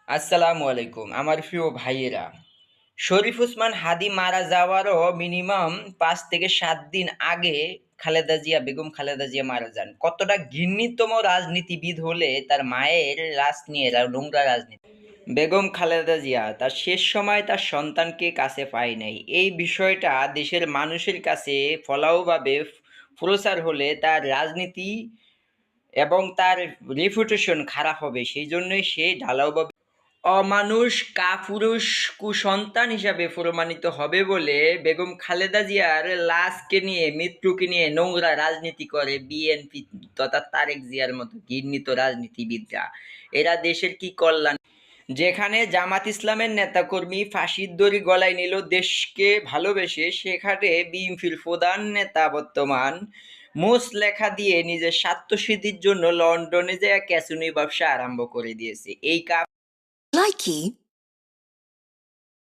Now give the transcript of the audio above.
আসসালামু আলাইকুম আমার প্রিয় ভাইয়েরা। শরীফ ওসমান হাদী মারা যাওয়ারও মিনিমাম ৫ থেকে ৭ দিন আগে বেগম খালেদা জিয়া মারা যান। কতটা ঘৃণিতম রাজনীতিবিদ হলে তার মায়ের লাশ নিয়ে নোংরা রাজনীতি। বেগম খালেদা জিয়া তার শেষ সময় তার সন্তানকে কাছে পায় নাই। এই বিষয়টা দেশের মানুষের কাছে ফলাওভাবে প্রচার হলে তার রাজনীতি এবং তার রেপুটেশন খারাপ হবে। সেইজন্যই সে ঢালাওভাবে অমানুষ, কাপুরুষ, কুসন্তান হিসাবে প্রমাণিত হবে বলে বেগম খালেদা জিয়ার লাশকে নিয়ে, মৃত্যুকে নিয়ে নোংরা রাজনীতি করে বিএনপি তথা তারেক জিয়ার মতো ঘৃণিত রাজনীতিবিদরা। এরা দেশের কি কল্যাণ? যেখানে জামাত ইসলামের নেতাকর্মী ফাঁসির দড়ি গলায় নিল দেশকে ভালোবেসে, সেখানে বিএনপির প্রধান নেতা বর্তমান মুচলেখা দিয়ে নিজের স্বার্থসিদ্ধির জন্য লন্ডনে যেয়ে ক্যাসিনো ব্যবসা আরম্ভ করে দিয়েছে। এই Likey